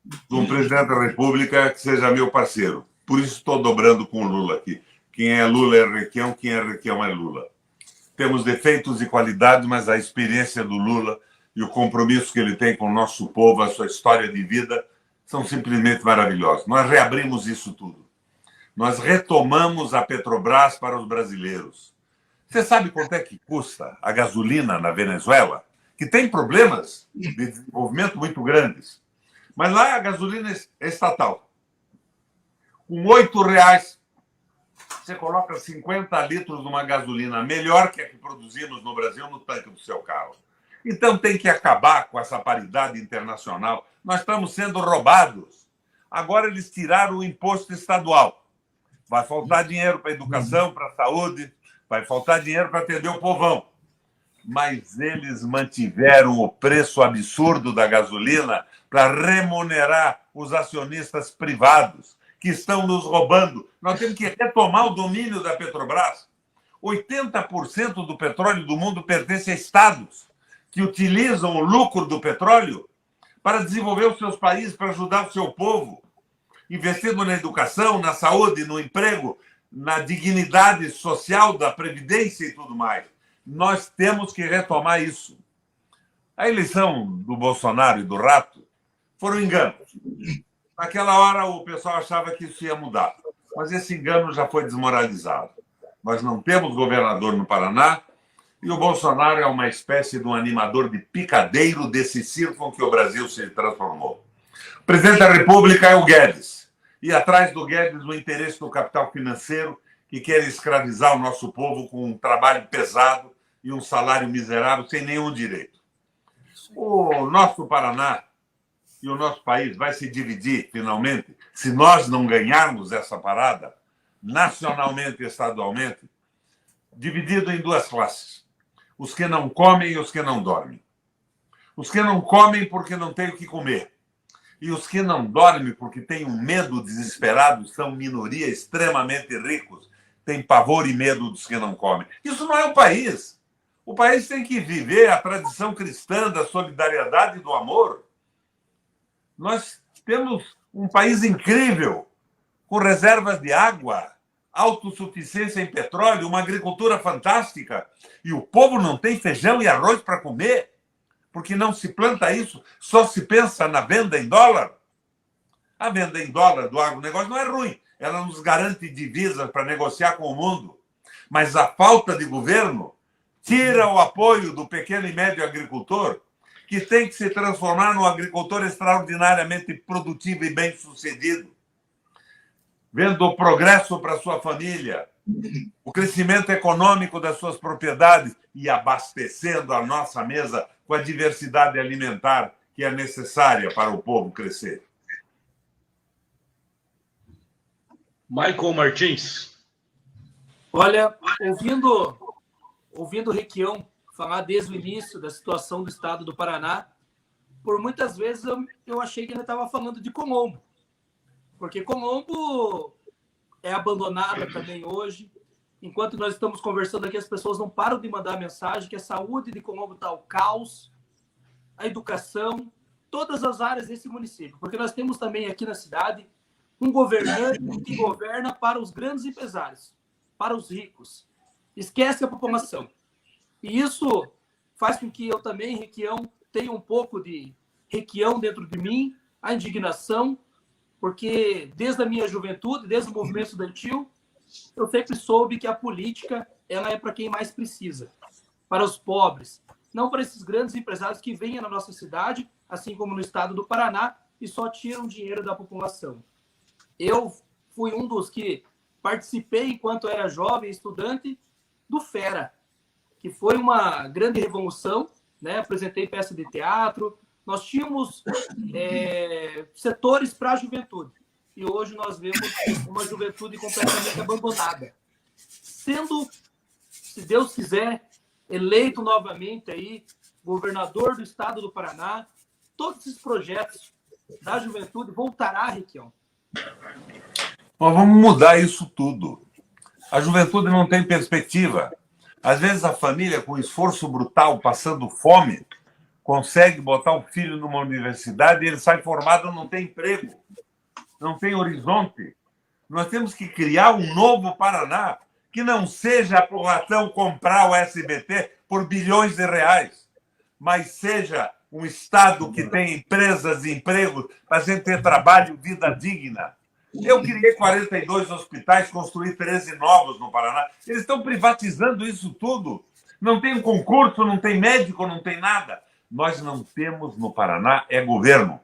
Speaker 2: de um presidente da República que seja meu parceiro. Por isso estou dobrando com o Lula aqui. Quem é Lula é Requião, quem é Requião é Lula. Temos defeitos e qualidades, mas a experiência do Lula e o compromisso que ele tem com o nosso povo, a sua história de vida, são simplesmente maravilhosos. Nós reabrimos isso tudo. Nós retomamos a Petrobras para os brasileiros. Você sabe quanto é que custa a gasolina na Venezuela? Que tem problemas de desenvolvimento muito grandes. Mas lá a gasolina é estatal. Com R$8, você coloca 50 litros numa gasolina melhor que a que produzimos no Brasil no tanque do seu carro. Então tem que acabar com essa paridade internacional. Nós estamos sendo roubados. Agora eles tiraram o imposto estadual. Vai faltar dinheiro para a educação, para a saúde, vai faltar dinheiro para atender o povão. Mas eles mantiveram o preço absurdo da gasolina para remunerar os acionistas privados que estão nos roubando. Nós temos que retomar o domínio da Petrobras. 80% do petróleo do mundo pertence a estados que utilizam o lucro do petróleo para desenvolver os seus países, para ajudar o seu povo, investindo na educação, na saúde, no emprego, na dignidade social da previdência e tudo mais. Nós temos que retomar isso. A eleição do Bolsonaro e do Rato foram enganos. Naquela hora, o pessoal achava que isso ia mudar. Mas esse engano já foi desmoralizado. Nós não temos governador no Paraná e o Bolsonaro é uma espécie de um animador de picadeiro desse circo que o Brasil se transformou. O presidente da República é o Guedes. E atrás do Guedes, o interesse do capital financeiro que quer escravizar o nosso povo com um trabalho pesado e um salário miserável sem nenhum direito. O nosso Paraná e o nosso país vai se dividir, finalmente, se nós não ganharmos essa parada, nacionalmente e estadualmente, dividido em duas classes. Os que não comem e os que não dormem. Os que não comem porque não têm o que comer. E os que não dormem porque têm um medo desesperado, são minoria extremamente ricos, têm pavor e medo dos que não comem. Isso não é um país. O país tem que viver a tradição cristã da solidariedade e do amor. Nós temos um país incrível, com reservas de água, autossuficiência em petróleo, uma agricultura fantástica. E o povo não tem feijão e arroz para comer, porque não se planta isso, só se pensa na venda em dólar. A venda em dólar do agronegócio não é ruim, ela nos garante divisas para negociar com o mundo. Mas a falta de governo tira o apoio do pequeno e médio agricultor, que tem que se transformar num agricultor extraordinariamente produtivo e bem-sucedido, vendo o progresso para sua família, o crescimento econômico das suas propriedades e abastecendo a nossa mesa com a diversidade alimentar que é necessária para o povo crescer.
Speaker 1: Michael Martins.
Speaker 4: Olha, ouvindo o Requião falar desde o início da situação do estado do Paraná, por muitas vezes eu achei que ele estava falando de Colombo, porque Colombo é abandonada também hoje. Enquanto nós estamos conversando aqui, as pessoas não param de mandar mensagem que a saúde de Colombo está o caos, a educação, todas as áreas desse município, porque nós temos também aqui na cidade um governante que governa para os grandes empresários, para os ricos, esquece a população. E isso faz com que eu também, Requião, tenha um pouco de Requião dentro de mim, a indignação, porque desde a minha juventude, desde o movimento estudantil, eu sempre soube que a política ela é para quem mais precisa, para os pobres, não para esses grandes empresários que vêm na nossa cidade, assim como no estado do Paraná, e só tiram dinheiro da população. Eu fui um dos que participei, enquanto era jovem, estudante, do FERA, que foi uma grande revolução, né? Apresentei peça de teatro, nós tínhamos setores para a juventude, e hoje nós vemos uma juventude completamente abandonada. Sendo, se Deus quiser, eleito novamente aí, governador do estado do Paraná, todos esses projetos da juventude voltará, Requião.
Speaker 2: Nós vamos mudar isso tudo. A juventude não tem perspectiva. Às vezes a família, com esforço brutal, passando fome, consegue botar o filho numa universidade e ele sai formado, não tem emprego, não tem horizonte. Nós temos que criar um novo Paraná, que não seja a população comprar o SBT por bilhões de reais, mas seja um estado que tem empresas e empregos para a gente ter trabalho, vida digna. Eu criei 42 hospitais, construí 13 novos no Paraná. Eles estão privatizando isso tudo. Não tem um concurso, não tem médico, não tem nada. Nós não temos no Paraná governo.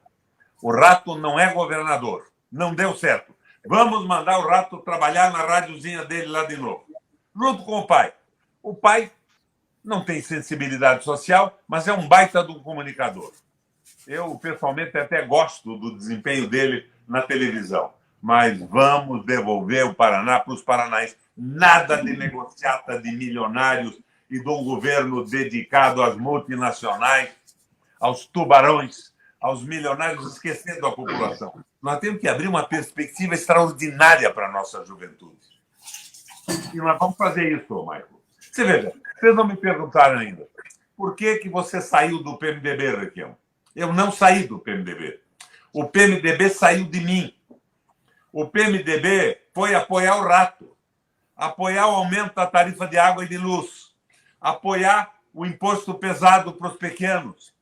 Speaker 2: O Rato não é governador. Não deu certo. Vamos mandar o Rato trabalhar na rádiozinha dele lá de novo. Junto com o pai. O pai não tem sensibilidade social, mas é um baita de um comunicador. Eu, pessoalmente, até gosto do desempenho dele na televisão. Mas vamos devolver o Paraná para os paranaenses. Nada de negociata de milionários e de um governo dedicado às multinacionais, aos tubarões, aos milionários, esquecendo a população. Nós temos que abrir uma perspectiva extraordinária para a nossa juventude. E nós vamos fazer isso, Michael. Você veja, vocês não me perguntaram ainda por que você saiu do PMDB, Requião. Eu não saí do PMDB. O PMDB saiu de mim. O PMDB foi apoiar o Rato, apoiar o aumento da tarifa de água e de luz, apoiar o imposto pesado para os pequenos,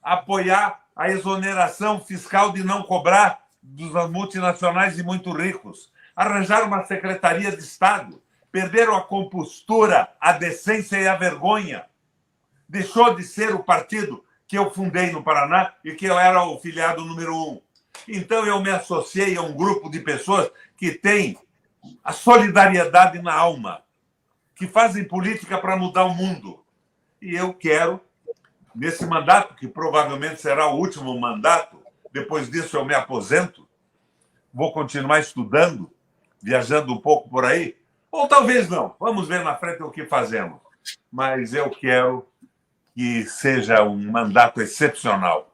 Speaker 2: apoiar a exoneração fiscal de não cobrar dos multinacionais e muito ricos, arranjar uma secretaria de Estado, perderam a compostura, a decência e a vergonha. Deixou de ser o partido que eu fundei no Paraná e que eu era o filiado número 1. Então, eu me associei a um grupo de pessoas que têm a solidariedade na alma, que fazem política para mudar o mundo. E eu quero, nesse mandato, que provavelmente será o último mandato, depois disso eu me aposento, vou continuar estudando, viajando um pouco por aí, ou talvez não, vamos ver na frente o que fazemos. Mas eu quero que seja um mandato excepcional,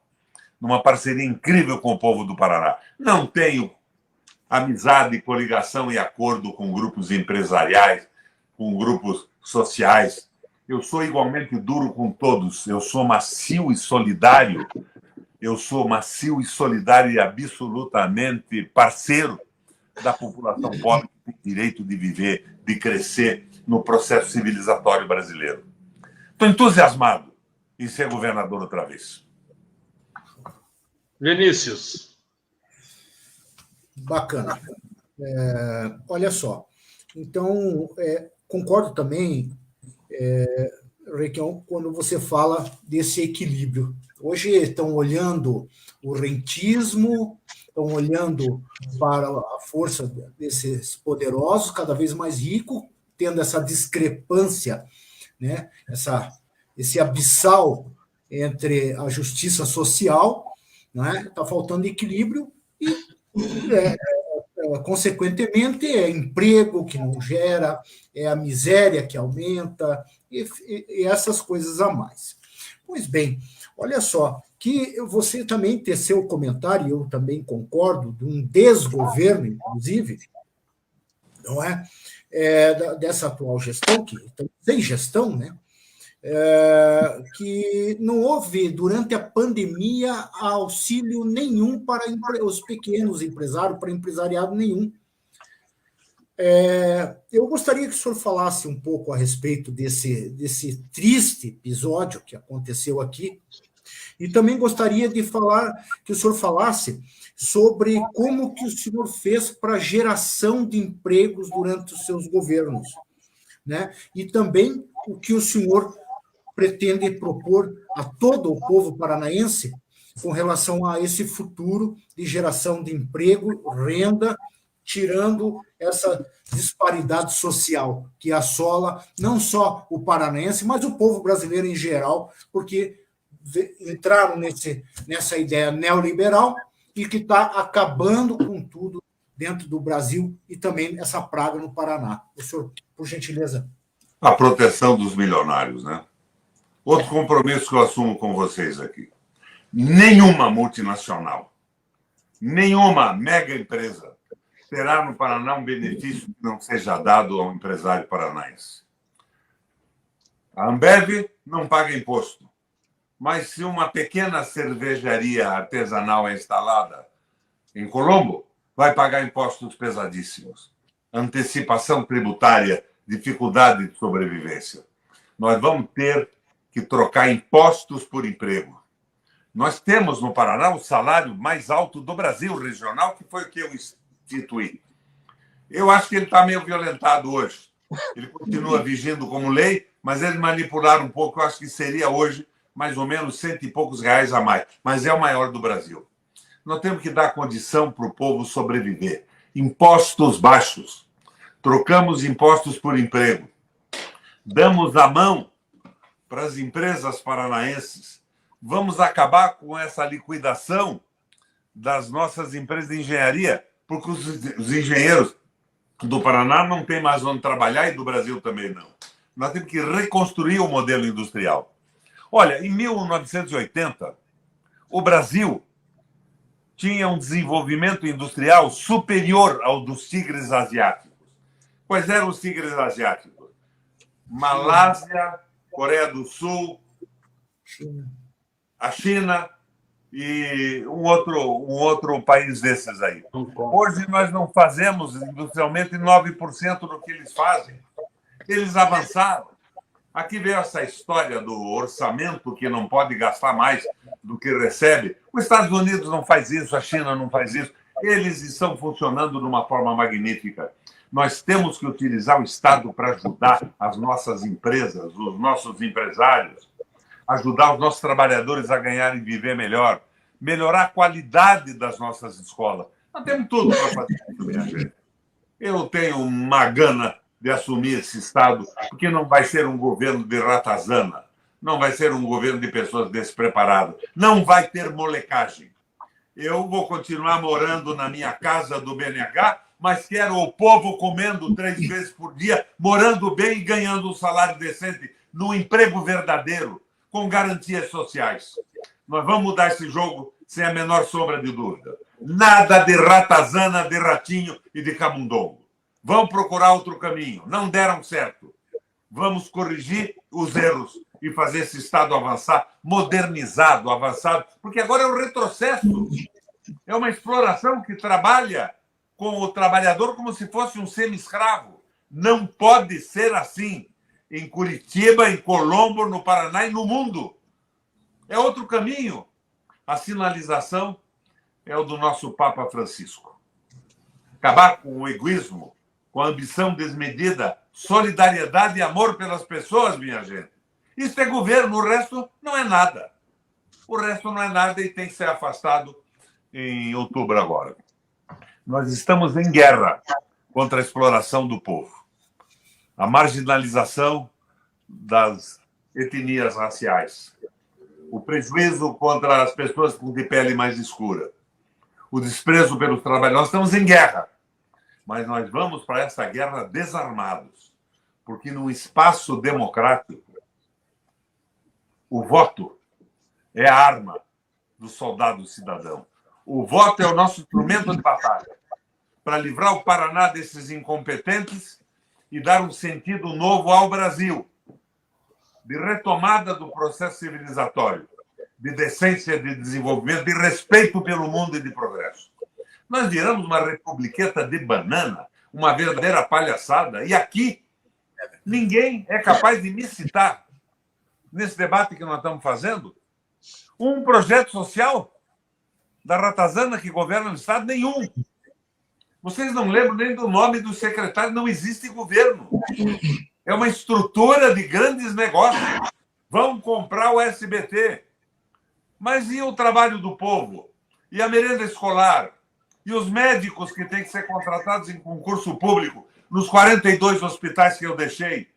Speaker 2: numa parceria incrível com o povo do Paraná. Não tenho amizade, coligação e acordo com grupos empresariais, com grupos sociais. Eu sou igualmente duro com todos. Eu sou macio e solidário. Eu sou macio e solidário e absolutamente parceiro da população pobre que tem direito de viver, de crescer no processo civilizatório brasileiro. Estou entusiasmado em ser governador outra vez.
Speaker 1: Vinícius.
Speaker 5: Bacana. Olha só. Então, concordo também, Requião, quando você fala desse equilíbrio. Hoje estão olhando o rentismo, estão olhando para a força desses poderosos, cada vez mais ricos, tendo essa discrepância, né? Esse abissal entre a justiça social, né? Está faltando equilíbrio e consequentemente, é emprego que não gera, é a miséria que aumenta, e essas coisas a mais. Pois bem, olha só, que você também teceu o comentário, eu também concordo, de um desgoverno, inclusive, não é? Dessa atual gestão, que sem gestão, né? Que não houve, durante a pandemia, auxílio nenhum para os pequenos empresários, para empresariado nenhum. Eu gostaria que o senhor falasse um pouco a respeito desse triste episódio que aconteceu aqui, e também gostaria de falar, que o senhor falasse sobre como que o senhor fez para a geração de empregos durante os seus governos, né? E também o que o senhor pretende propor a todo o povo paranaense com relação a esse futuro de geração de emprego, renda, tirando essa disparidade social que assola não só o paranaense, mas o povo brasileiro em geral, porque entraram nessa ideia neoliberal e que está acabando com tudo dentro do Brasil e também essa praga no Paraná. O senhor, por gentileza.
Speaker 2: A proteção dos milionários, né? Outro compromisso que eu assumo com vocês aqui. Nenhuma multinacional, nenhuma mega empresa terá no Paraná um benefício que não seja dado ao empresário paranaense. A Ambev não paga imposto, mas se uma pequena cervejaria artesanal é instalada em Colombo, vai pagar impostos pesadíssimos. Antecipação tributária, dificuldade de sobrevivência. Nós vamos ter que trocar impostos por emprego. Nós temos no Paraná o salário mais alto do Brasil regional, que foi o que eu instituí. Eu acho que ele está meio violentado hoje. Ele continua vigindo como lei, mas eles manipularam um pouco. Eu acho que seria hoje mais ou menos R$100 e poucos a mais. Mas é o maior do Brasil. Nós temos que dar condição para o povo sobreviver. Impostos baixos. Trocamos impostos por emprego. Damos a mão para as empresas paranaenses. Vamos acabar com essa liquidação das nossas empresas de engenharia, porque os engenheiros do Paraná não têm mais onde trabalhar e do Brasil também não. Nós temos que reconstruir o modelo industrial. Olha, em 1980, o Brasil tinha um desenvolvimento industrial superior ao dos tigres asiáticos. Quais eram os tigres asiáticos? Malásia, Coreia do Sul, a China e um outro país desses aí. Hoje nós não fazemos industrialmente 9% do que eles fazem. Eles avançaram. Aqui veio essa história do orçamento que não pode gastar mais do que recebe. Os Estados Unidos não faz isso, a China não faz isso. Eles estão funcionando de uma forma magnífica. Nós temos que utilizar o Estado para ajudar as nossas empresas, os nossos empresários, ajudar os nossos trabalhadores a ganharem e viver melhor, melhorar a qualidade das nossas escolas. Nós temos tudo para fazer isso, minha gente. Eu tenho uma gana de assumir esse Estado, porque não vai ser um governo de ratazana, não vai ser um governo de pessoas despreparadas, não vai ter molecagem. Eu vou continuar morando na minha casa do BNH, mas quero o povo comendo 3 vezes por dia, morando bem e ganhando um salário decente, num emprego verdadeiro, com garantias sociais. Nós vamos mudar esse jogo sem a menor sombra de dúvida. Nada de ratazana, de ratinho e de camundongo. Vamos procurar outro caminho. Não deram certo. Vamos corrigir os erros e fazer esse Estado avançar, modernizado, avançado, porque agora é um retrocesso. É uma exploração que trabalha com o trabalhador como se fosse um semi-escravo. Não pode ser assim em Curitiba, em Colombo, no Paraná e no mundo. É outro caminho. A sinalização é o do nosso Papa Francisco. Acabar com o egoísmo, com a ambição desmedida, solidariedade e amor pelas pessoas, minha gente. Isso é governo, o resto não é nada. O resto não é nada e tem que ser afastado em outubro agora. Nós estamos em guerra contra a exploração do povo. A marginalização das etnias raciais. O prejuízo contra as pessoas de pele mais escura. O desprezo pelos trabalhadores. Nós estamos em guerra. mas nós vamos para essa guerra desarmados, porque num espaço democrático, o voto é a arma do soldado cidadão. O voto é o nosso instrumento de batalha para livrar o Paraná desses incompetentes e dar um sentido novo ao Brasil, de retomada do processo civilizatório, de decência, de desenvolvimento, de respeito pelo mundo e de progresso. Nós viramos uma republiqueta de banana, uma verdadeira palhaçada, e aqui ninguém é capaz de me citar, nesse debate que nós estamos fazendo, um projeto social da ratazana que governa o Estado, nenhum. Vocês não lembram nem do nome do secretário, não existe governo. É uma estrutura de grandes negócios. Vão comprar o SBT. Mas e o trabalho do povo? E a merenda escolar? E os médicos que têm que ser contratados em concurso público nos 42 hospitais que eu deixei?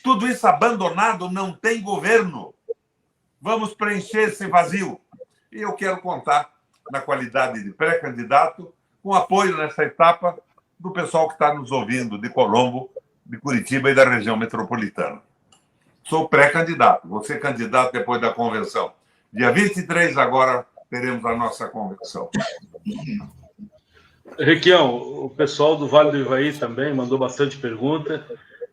Speaker 2: Tudo isso abandonado, não tem governo. Vamos preencher esse vazio. E eu quero contar, na qualidade de pré-candidato, com apoio nessa etapa do pessoal que está nos ouvindo de Colombo, de Curitiba e da região metropolitana. Sou pré-candidato, vou ser candidato depois da convenção. Dia 23 agora teremos a nossa convenção.
Speaker 1: Requião, o pessoal do Vale do Ivaí também mandou bastante pergunta.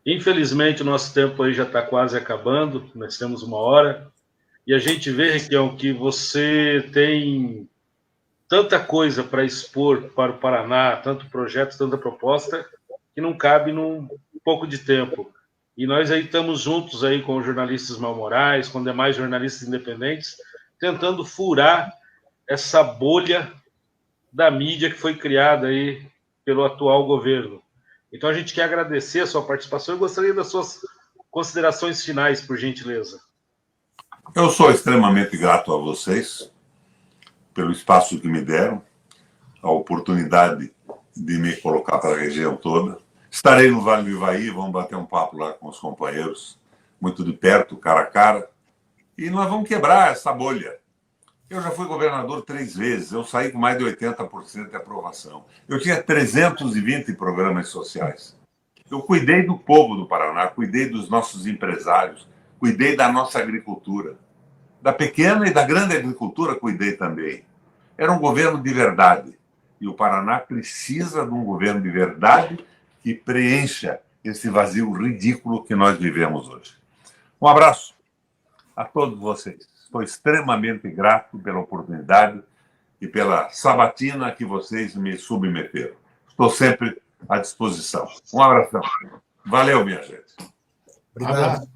Speaker 1: Infelizmente, o nosso tempo aí já está quase acabando, nós temos 1 hora. E a gente vê, Requião, que você tem tanta coisa para expor para o Paraná, tanto projeto, tanta proposta, que não cabe num pouco de tempo. E nós aí estamos juntos aí com os jornalistas mal-morais, com demais jornalistas independentes, tentando furar essa bolha da mídia que foi criada aí pelo atual governo. Então a gente quer agradecer a sua participação e gostaria das suas considerações finais, por gentileza.
Speaker 2: Eu sou extremamente grato a vocês pelo espaço que me deram, a oportunidade de me colocar para a região toda. Estarei no Vale do Ivaí, vamos bater um papo lá com os companheiros, muito de perto, cara a cara, e nós vamos quebrar essa bolha. Eu já fui governador 3 vezes, eu saí com mais de 80% de aprovação. Eu tinha 320 programas sociais. Eu cuidei do povo do Paraná, cuidei dos nossos empresários, cuidei da nossa agricultura. Da pequena e da grande agricultura cuidei também. Era um governo de verdade. E o Paraná precisa de um governo de verdade que preencha esse vazio ridículo que nós vivemos hoje. Um abraço a todos vocês. Estou extremamente grato pela oportunidade e pela sabatina que vocês me submeteram. Estou sempre à disposição. Um abração. Valeu, minha gente.
Speaker 5: Obrigado.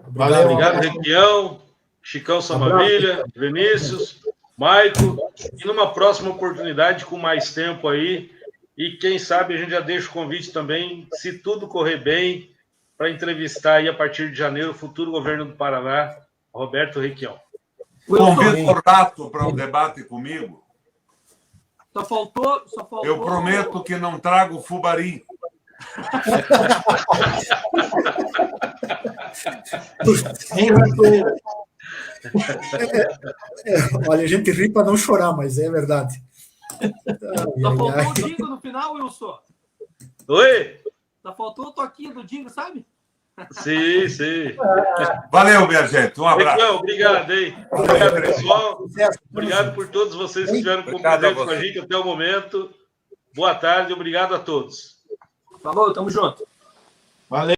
Speaker 3: Valeu,
Speaker 1: Obrigado, Requião, Chicão Somavilha, Vinícius, Maico, e numa próxima oportunidade, com mais tempo aí, e quem sabe a gente já deixa o convite também, se tudo correr bem, para entrevistar aí a partir de janeiro o futuro governo do Paraná, Roberto Requião.
Speaker 2: Convido o Tato para um debate comigo.
Speaker 4: Só faltou...
Speaker 2: Eu prometo que não trago fubarim.
Speaker 5: Olha, a gente ri para não chorar, mas é verdade.
Speaker 4: Só faltou o Dingo no final, Wilson.
Speaker 1: Oi?
Speaker 4: Só faltou o toquinho do Dingo, sabe?
Speaker 1: Sim, sim.
Speaker 2: Valeu, minha gente. Um abraço.
Speaker 1: Requião, obrigado, hein? Obrigado, pessoal. Obrigado por todos vocês que estiveram presentes com a gente até o momento. Boa tarde, obrigado a todos.
Speaker 4: Falou, tamo junto.
Speaker 3: Valeu.